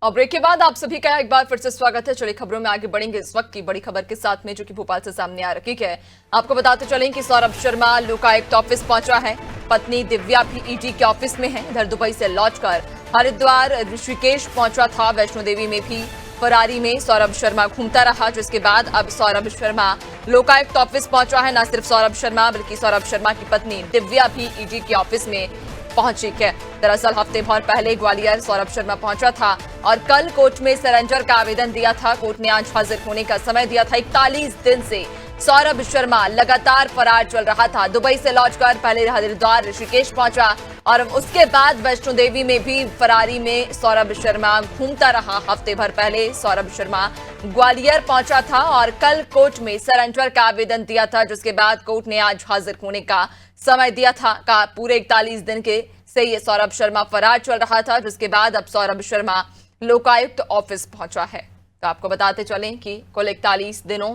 और ब्रेक के बाद आप सभी का एक बार फिर से स्वागत है। चलिए खबरों में आगे बढ़ेंगे इस वक्त की बड़ी खबर के साथ में, जो कि भोपाल से सामने आ रही है। आपको बताते चलें कि सौरभ शर्मा लोकायुक्त ऑफिस पहुंचा है। पत्नी दिव्या भी ईडी के ऑफिस में है। इधर दुबई से लौटकर हरिद्वार ऋषिकेश पहुंचा था। वैष्णो देवी में भी फरारी में सौरभ शर्मा घूमता रहा, जिसके बाद अब सौरभ शर्मा लोकायुक्त ऑफिस पहुंचा है। न सिर्फ सौरभ शर्मा बल्कि सौरभ शर्मा की पत्नी दिव्या भी ईडी के ऑफिस में पहुंची है। दरअसल हफ्ते भर पहले ग्वालियर सौरभ शर्मा पहुंचा था और कल कोर्ट में सरेंडर का आवेदन दिया था। कोर्ट ने आज हाजिर होने का समय दिया था। 41 दिन से सौरभ शर्मा लगातार फरार चल रहा था। दुबई से लौटकर पहले हरिद्वार ऋषिकेश पहुंचा और उसके बाद वैष्णो देवी में भी फरारी में सौरभ शर्मा घूमता रहा। हफ्ते भर पहले सौरभ शर्मा ग्वालियर पहुंचा था और कल कोर्ट में सरेंडर का आवेदन दिया था, जिसके बाद कोर्ट ने आज हाजिर होने का समय दिया था। पूरे 41 दिन के से ये सौरभ शर्मा फरार चल रहा था, जिसके बाद अब सौरभ शर्मा लोकायुक्त ऑफिस पहुंचा है। तो आपको बताते चलें कि कुल 41 दिनों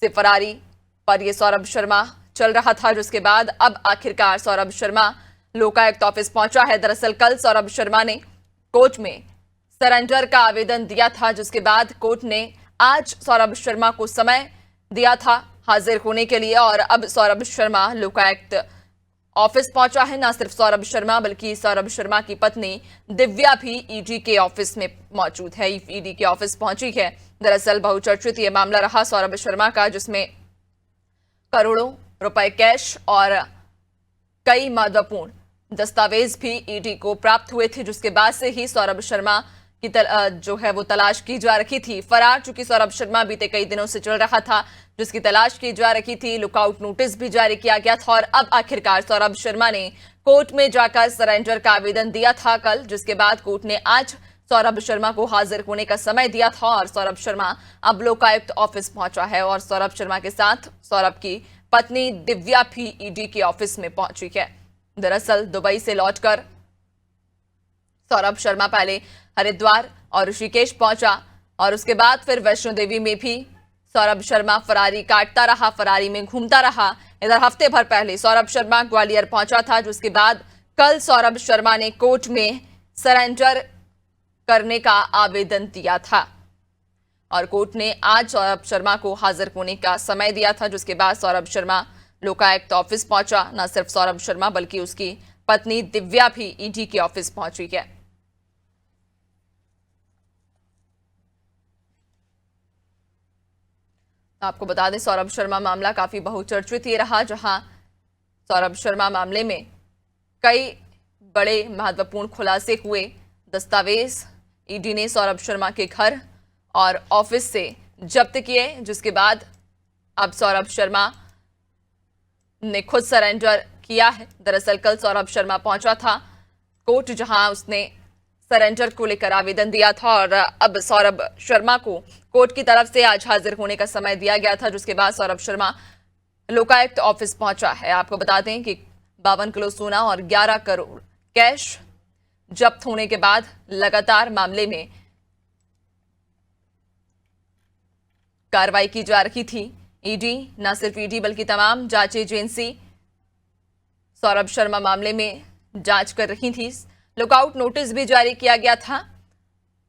से फरारी पर ये सौरभ शर्मा चल रहा था, जिसके बाद अब आखिरकार सौरभ शर्मा लोकायुक्त ऑफिस पहुंचा है। दरअसल कल सौरभ शर्मा ने कोर्ट में सरेंडर का आवेदन दिया था, जिसके बाद कोर्ट ने आज सौरभ शर्मा को समय दिया था हाजिर होने के लिए और अब सौरभ शर्मा लोकायुक्त ऑफिस पहुंचा है। न सिर्फ सौरभ शर्मा बल्कि सौरभ शर्मा की पत्नी दिव्या भी ईडी के ऑफिस में मौजूद है, ईडी के ऑफिस पहुंची है। दरअसल बहुचर्चित यह मामला रहा सौरभ शर्मा का, जिसमें करोड़ों रुपए कैश और कई महत्वपूर्ण दस्तावेज भी ईडी को प्राप्त हुए थे, जिसके बाद से ही सौरभ शर्मा की जो है वो तलाश की जा रही थी। फरार चूंकि सौरभ शर्मा बीते कई दिनों से चल रहा था, जिसकी तलाश की जा रही थी। लुकआउट नोटिस भी जारी किया गया था और अब आखिरकार सौरभ शर्मा ने कोर्ट में जाकर सरेंडर का आवेदन दिया था कल, जिसके बाद कोर्ट ने आज सौरभ शर्मा को हाजिर होने का समय दिया था और सौरभ शर्मा अब लोकायुक्त ऑफिस पहुंचा है और सौरभ शर्मा के साथ सौरभ की पत्नी दिव्या भी ईडी के ऑफिस में पहुंची है। दरअसल दुबई से लौटकर सौरभ शर्मा पहले हरिद्वार और ऋषिकेश पहुंचा और उसके बाद फिर वैष्णो देवी में भी सौरभ शर्मा फरारी काटता रहा, फरारी में घूमता रहा। इधर हफ्ते भर पहले सौरभ शर्मा ग्वालियर पहुंचा था, जिसके बाद कल सौरभ शर्मा ने कोर्ट में सरेंडर करने का आवेदन दिया था और कोर्ट ने आज सौरभ शर्मा को हाजिर होने का समय दिया था, जिसके बाद सौरभ शर्मा लोकायुक्त ऑफिस पहुंचा। न सिर्फ सौरभ शर्मा बल्कि उसकी पत्नी दिव्या भी ईडी के ऑफिस पहुंची है। आपको बता दें सौरभ शर्मा मामला काफी बहुचर्चित ही रहा, जहां सौरभ शर्मा मामले में कई बड़े महत्वपूर्ण खुलासे हुए। दस्तावेज ईडी ने सौरभ शर्मा के घर और ऑफिस से जब्त किए, जिसके बाद अब सौरभ शर्मा ने खुद सरेंडर किया है। दरअसल कल सौरभ शर्मा पहुंचा था कोर्ट, जहां उसने सरेंडर को लेकर आवेदन दिया था और अब सौरभ शर्मा को कोर्ट की तरफ से आज हाजिर होने का समय दिया गया था, जिसके बाद सौरभ शर्मा लोकायुक्त ऑफिस पहुंचा है। आपको बता दें कि 52 किलो सोना और 11 करोड़ कैश जब्त होने के बाद लगातार मामले में कार्रवाई की जा रही थी। ईडी, न सिर्फ ईडी बल्कि तमाम जांच एजेंसी सौरभ शर्मा मामले में जांच कर रही थी। लुकआउट नोटिस भी जारी किया गया था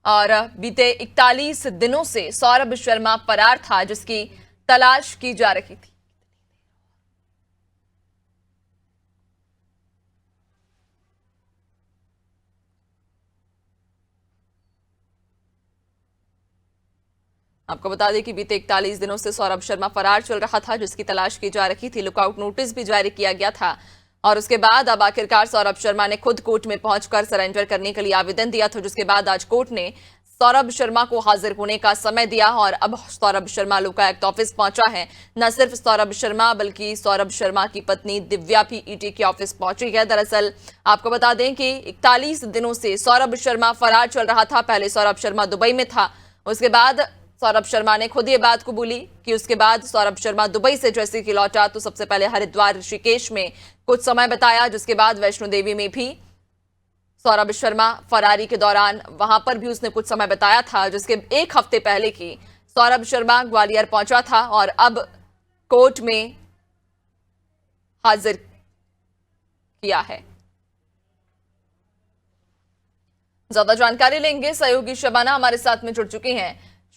और बीते 41 दिनों से सौरभ शर्मा फरार था, जिसकी तलाश की जा रही थी। आपको बता दें कि बीते 41 दिनों से सौरभ शर्मा फरार चल रहा था, जिसकी तलाश की जा रही थी। लुकआउट नोटिस भी जारी किया गया था और उसके बाद अब आखिरकार सौरभ शर्मा ने खुद कोर्ट में पहुंचकर सरेंडर करने के लिए आवेदन दिया था, जिसके बाद आज कोर्ट ने सौरभ शर्मा को हाजिर होने का समय दिया और अब सौरभ शर्मा लोकायुक्त ऑफिस पहुंचा है। न सिर्फ सौरभ शर्मा बल्कि सौरभ शर्मा की पत्नी दिव्या भी ईडी के ऑफिस पहुंची है। दरअसल आपको बता दें कि 41 दिनों से सौरभ शर्मा फरार चल रहा था। पहले सौरभ शर्मा दुबई में था, उसके बाद सौरभ शर्मा ने खुद ये बात कबूली कि उसके बाद सौरभ शर्मा दुबई से जैसे कि लौटा तो सबसे पहले हरिद्वार ऋषिकेश में कुछ समय बताया, जिसके बाद वैष्णो देवी में भी सौरभ शर्मा फरारी के दौरान वहां पर भी उसने कुछ समय बताया था, जिसके एक हफ्ते पहले की सौरभ शर्मा ग्वालियर पहुंचा था और अब कोर्ट में हाजिर किया है। ज्यादा जानकारी लेंगे, सहयोगी शबाना हमारे साथ में जुड़ चुकी हैं।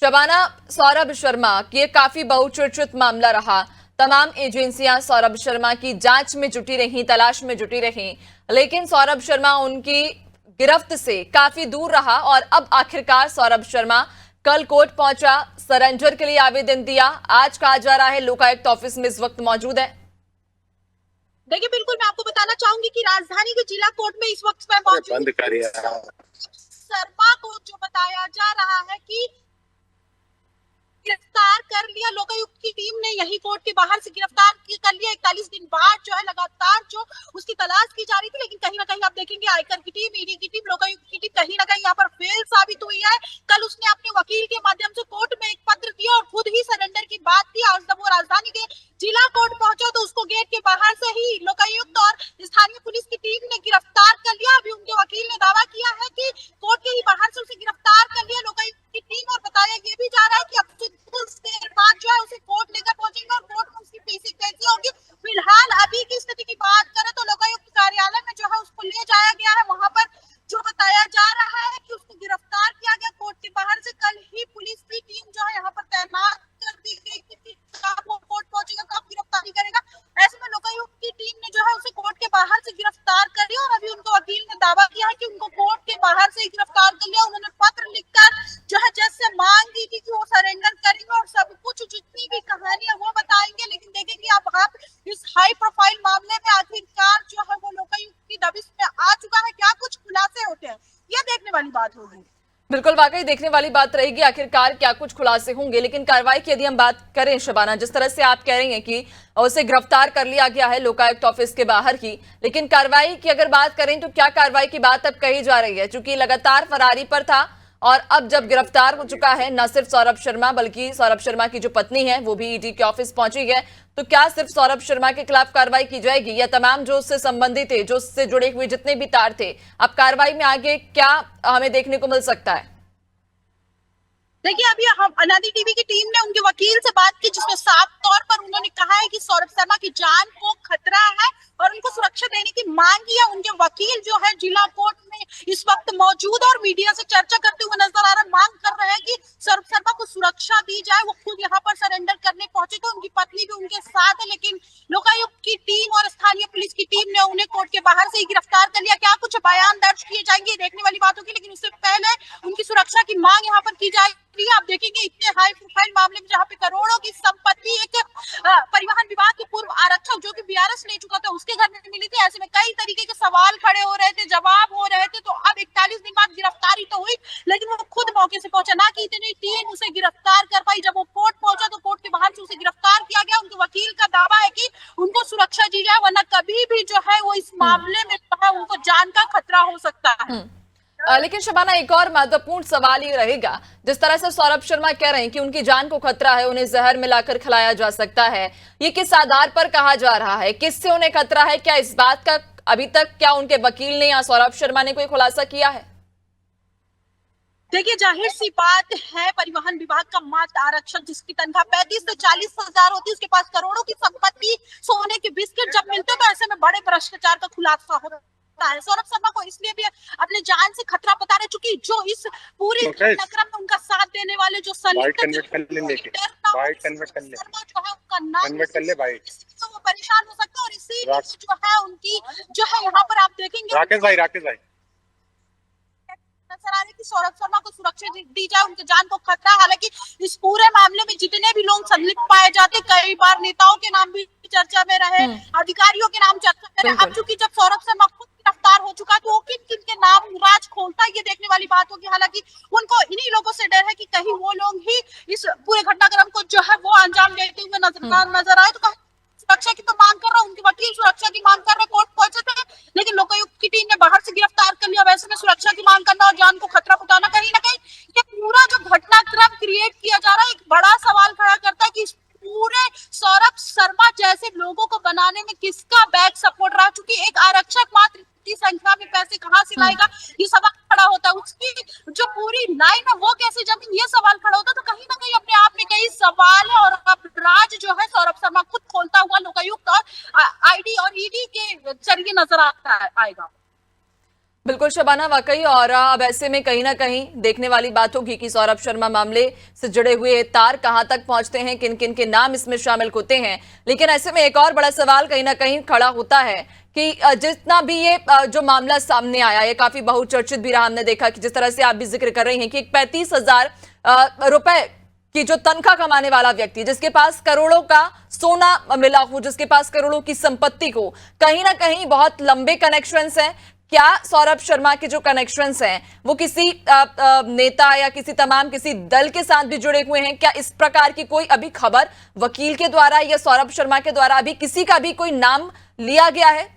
शबाना, सौरभ शर्मा की ये काफी बहुचर्चित मामला रहा। तमाम एजेंसियां सौरभ शर्मा की जांच में जुटी रहीं, तलाश में जुटी रहीं, लेकिन सौरभ शर्मा उनकी गिरफ्त से काफी दूर रहा और अब आखिरकार सौरभ शर्मा कल कोर्ट पहुंचा, सरेंडर के लिए आवेदन दिया। आज कहा जा रहा है लोकायुक्त ऑफिस में इस वक्त मौजूद है। देखिए, बिल्कुल मैं आपको बताना चाहूंगी कि राजधानी के जिला कोर्ट में इस वक्त मैं मौजूद शर्मा को जो बताया जा रहा है कि गिरफ्तार कर लिया, लोकायुक्त की टीम ने यही कोर्ट के बाहर से गिरफ्तार कर लिया। 41 दिन बाद जो है लगातार जो उसकी तलाश की जा रही थी, लेकिन कहीं ना कहीं आप देखेंगे आयकर की टीम, ईडी की टीम, लोकायुक्त की टीम कहीं ना कहीं यहाँ पर फेल साबित हुई है। कल उसने अपने वकील के माध्यम से कोर्ट में एक पत्र दिया और खुद ही सरेंडर की बात की। आज जब वो राजधानी के जिला कोर्ट पहुंचा तो उसको गेट के बाहर से ही लोकायुक्त और स्थानीय पुलिस की टीम ने गिरफ्तार कर लिया। अभी उनके वकील ने दावा किया है कि कोर्ट के ही बाहर से उसे गिरफ्तार कर लिया लोकायुक्त की टीम, और बताया ये भी जा रहा है कि अब कुछ देर बाद जो है उसे कोर्ट लेकर पहुंचेंगे और कोर्ट में उसकी पीसी कैसी होगी। फिलहाल अभी की स्थिति की बात करें तो लोकायुक्त कार्यालय में जो है उसको ले जाया गया है। वहां पर जो बताया जा रहा है कि उसको गिरफ्तार किया गया कोर्ट के बाहर से। कल ही पुलिस की टीम जो है यहाँ पर तैनात कर दी गई कि वो कोर्ट पहुंचेगा कब गिरफ्तारी करेगा। ऐसे में लोकायुक्त की टीम ने जो है उसे कोर्ट के बाहर से गिरफ्तार कर लिया और अभी उनको वकील ने दावा किया है कि उनको कोर्ट के बाहर से गिरफ्तार कर लिया। उन्होंने पत्र लिखकर जो है जज से मांग की थी कि वो सरेंडर करेंगे और सब कुछ जितनी भी कहानी है वो बताएंगे। लेकिन देखेंगे अब आप इस हाई प्रोफाइल मामले में आखिरकार जो है वो लोकायुक्त की दबिश में आ चुका है, क्या कुछ खुलासे होते हैं, यह देखने वाली बात होगी। बिल्कुल, वाकई देखने वाली बात रहेगी आखिरकार क्या कुछ खुलासे होंगे। लेकिन कार्रवाई की यदि हम बात करें शबाना, जिस तरह से आप कह रही हैं कि उसे गिरफ्तार कर लिया गया है लोकायुक्त ऑफिस के बाहर की, लेकिन कार्रवाई की अगर बात करें तो क्या कार्रवाई की बात अब कही जा रही है? क्योंकि लगातार फरारी पर था और अब जब गिरफ्तार हो चुका है न सिर्फ सौरभ शर्मा बल्कि सौरभ शर्मा की जो पत्नी है वो भी ईडी के ऑफिस पहुंची है, तो क्या सिर्फ सौरभ शर्मा के खिलाफ कार्रवाई की जाएगी या तमाम जो उससे संबंधित थे, जो उससे जुड़े हुए जितने भी तार थे, अब कार्रवाई में आगे क्या हमें देखने को मिल सकता है? देखिए, अभी हम अनादि टीवी की टीम ने उनके वकील से बात की, जिसमें साफ तौर पर उन्होंने कहा है कि सौरभ शर्मा की जान को खतरा है और उनको सुरक्षा देने की मांग की है। उनके वकील जो है जिला कोर्ट में इस वक्त मौजूद और मीडिया से चर्चा करते हुए नजर आ रहे हैं, मांग कर रहे हैं कि सौरभ शर्मा को सुरक्षा दी जाए। वो खुद यहाँ पर सरेंडर करने पहुंचे थे, उनकी पत्नी भी उनके साथ है, लेकिन लोकायुक्त की टीम और स्थानीय पुलिस की टीम ने उन्हें कोर्ट के बाहर से ही गिरफ्तार कर लिया। क्या कुछ बयान दर्ज किए जाएंगे देखने वाली बात होगी, लेकिन उससे पहले उनकी सुरक्षा की मांग यहाँ पर की जाएगी। आप देखेंगे इतने हाई प्रोफाइल मामले में जहाँ पे करोड़ों की संपत्ति एक परिवहन विभाग के पूर्व आरक्षक जो कि बीआरएस ले चुका था उसके घर में मिली थी। ऐसे में कई तरीके के सवाल खड़े हो रहे थे, जवाब हो रहे थे। तो अब 41 दिन बाद गिरफ्तारी तो हुई, लेकिन वो खुद मौके से पहुंचा ना कि इतनी टीम उसे गिरफ्तार कर पाई। जब वो कोर्ट पहुंचा तो कोर्ट के बाहर से उसे गिरफ्तार किया गया। उनके वकील का दावा है कि उनको सुरक्षा दी जाए, वरना कभी भी जो है वो इस मामले में जो है उनको जान का खतरा हो सकता है। लेकिन शबाना, एक और महत्वपूर्ण सवाल ये रहेगा, जिस तरह से सौरभ शर्मा कह रहे हैं कि उनकी जान को खतरा है, उन्हें जहर मिलाकर खिलाया जा सकता है, ये किस आधार पर कहा जा रहा है? किससे उन्हें खतरा है? क्या इस बात का अभी तक क्या उनके वकील ने या सौरभ शर्मा ने कोई खुलासा किया है? देखिए, जाहिर सी बात है, परिवहन विभाग का मात्र आरक्षक जिसकी तनख्वाह 35 से 40 हजार होती है, उसके पास करोड़ों की संपत्ति, सोने के बिस्किट जब मिलते तो ऐसे में बड़े भ्रष्टाचार का खुलासा होता है। सौरभ शर्मा को इसलिए भी अपने जान से खतरा बता रहे, चूंकि जो इस पूरे घटनाक्रम में उनका साथ देने वाले जो संलिप्त तो वो परेशान हो सकता है। और इसी जो है उनकी जो है यहाँ पर आप देखेंगे राकेश भाई नजर आ रही कि सौरभ शर्मा को सुरक्षा दी जाए, उनके जान को खतरा। हालांकि इस पूरे मामले में जितने भी लोग संलिप्त पाए जाते, कई बार नेताओं के नाम भी चर्चा में रहे, अधिकारियों के नाम चर्चा में रहे। अब चूंकि जब सौरभ शर्मा खुद गिरफ्तार हो चुका है तो वो किन किन के नाम राज खोलता है ये देखने वाली बात होगी। हालांकि उनको इन्हीं लोगों से डर है कि कहीं वो लोग ही इस पूरे घटनाक्रम को जो है वो अंजाम देते हुए नजर आए। तो सुरक्षा की तो मांग कर रहा है, उनके वकील सुरक्षा की मांग कर रहे, कोर्ट पहुंचे थे, लेकिन लोकायुक्त की टीम ने बाहर से गिरफ्तार कर लिया। वैसे में सुरक्षा की मांग करना और जान को खतरा बताना, कहीं ना कहीं ये पूरा जो घटनाक्रम क्रिएट किया जा रहा है एक बड़ा सवाल खड़ा करता है कि इस पूरे सौरभ शर्मा जैसे लोगों को बनाने में किसका बैक सपोर्ट रहा। चूंकि एक आरक्षक मात्र इतनी संख्या में पैसे कहाँ से लाएगा, ये सवाल खड़ा होता है। उसकी जो पूरी लाइन है वो कैसे जमी, ये सवाल खड़ा होता है। तो कहीं ना कहीं अपने आप में कई सवाल है और अब राज जो है सौरभ शर्मा खुद खोलता हुआ लोकायुक्त और आईडी और ईडी के जरिए नजर आएगा। बिल्कुल शबाना, वाकई। और अब ऐसे में कहीं ना कहीं देखने वाली बात होगी कि सौरभ शर्मा मामले से जुड़े हुए तार कहां तक पहुंचते हैं, किन किन के नाम इसमें शामिल होते हैं। लेकिन ऐसे में एक और बड़ा सवाल कहीं ना कहीं खड़ा होता है कि जितना भी ये जो मामला सामने आया, ये काफी बहुचर्चित भी रहा। हमने देखा कि जिस तरह से आप भी जिक्र कर रही हैं कि 35,000 रुपए कि जो तनख्वाह कमाने वाला व्यक्ति, जिसके पास करोड़ों का सोना मिला हो, जिसके पास करोड़ों की संपत्ति हो, कहीं ना कहीं बहुत लंबे कनेक्शंस हैं। क्या सौरभ शर्मा के जो कनेक्शंस हैं वो किसी नेता या किसी दल के साथ भी जुड़े हुए हैं? क्या इस प्रकार की कोई अभी खबर वकील के द्वारा या सौरभ शर्मा के द्वारा अभी किसी का भी कोई नाम लिया गया है?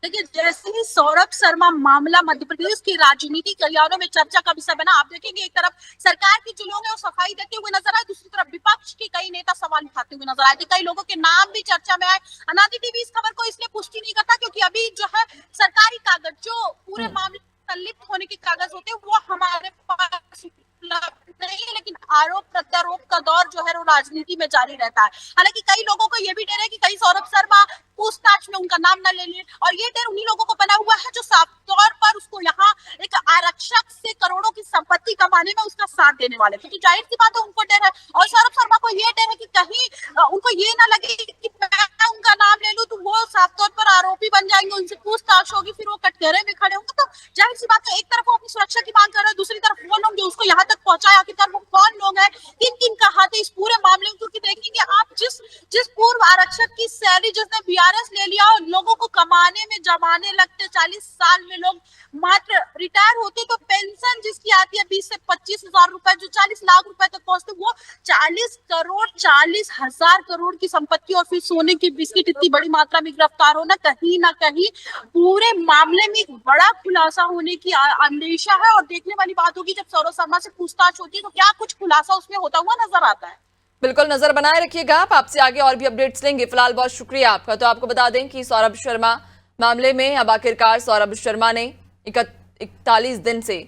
देखिए, जैसे ही सौरभ शर्मा मामला मध्य प्रदेश की राजनीति गलियारों में चर्चा का विषय बना, आप देखेंगे एक तरफ सरकार के जो लोग हैं वो सफाई देते हुए नजर आए, दूसरी तरफ विपक्ष के कई नेता सवाल उठाते हुए नजर आए थे। कई लोगों के नाम भी चर्चा में आए। अनादि टीवी इस खबर को इसलिए पुष्टि नहीं करता क्योंकि अभी जो है सरकारी कागज, जो पूरे मामले में संलिप्त होने के कागज होते हैं, वो हमारे पास नहीं है। लेकिन आरोप प्रत्यारोप का दौर जो है वो राजनीति में जारी रहता है। हालांकि कई लोगों को यह भी डर है कि कहीं सौरभ शर्मा पूछताछ में उनका नाम न ले ले, और ये डर उन्हीं लोगों को बना हुआ है जो साफ तौर पर उसको यहाँ एक आरक्षक से करोड़ों की संपत्ति कमाने में उसका साथ देने वाले थे। तो जाहिर सी बात है उनको डर है, और सौरभ शर्मा को ये डर है कि कहीं उनको ये ना लगे कि मैं उनका नाम ले लूं तो वो साफ तौर पर आरोपी बन जाएंगे, उनसे पूछताछ होगी, फिर वो कटघरे में खड़े होंगे। तो जाहिर सी बात है एक तरफ वो अपनी सुरक्षा की मांग कर रहे हैं, दूसरी तरफ वो लोग जो उसको यहाँ तक पहुंचाए, आखिरकार वो कौन लोग हैं, किन किन का हाथ है इस पूरे मामले में। क्योंकि देखेंगे आप, जिस पूर्व आरक्षक की सैलरी जिसने बीआरएस ले लिया और लोगों को कमाने में जमाने लगते, 40 साल में लोग मात्र रिटायर होते तो पेंशन जिसकी आती है 20 से 25,000 रुपए, जो 40 लाख रुपए तक पहुंचते, वो 40 करोड़ 40,000 करोड़ की संपत्ति और फिर सोने की बिस्किट इतनी बड़ी मात्रा में गिरफ्तार होना, कहीं ना कहीं पूरे मामले में एक बड़ा खुलासा होने की अंदेशा है। और देखने वाली बात होगी जब सौरभ शर्मा से पूछताछ होती है तो क्या कुछ खुलासा उसमें होता हुआ नजर आता है। बिल्कुल, नजर बनाए रखिएगा आप। आपसे आगे और भी अपडेट्स लेंगे। फिलहाल बहुत शुक्रिया आपका। तो आपको बता दें कि सौरभ शर्मा मामले में अब आखिरकार सौरभ शर्मा ने 41 दिन से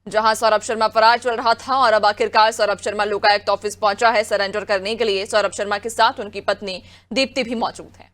जहां सौरभ शर्मा फरार चल रहा था, और अब आखिरकार सौरभ शर्मा लोकायुक्त ऑफिस पहुंचा है सरेंडर करने के लिए। सौरभ शर्मा के साथ उनकी पत्नी दीप्ति भी मौजूद है।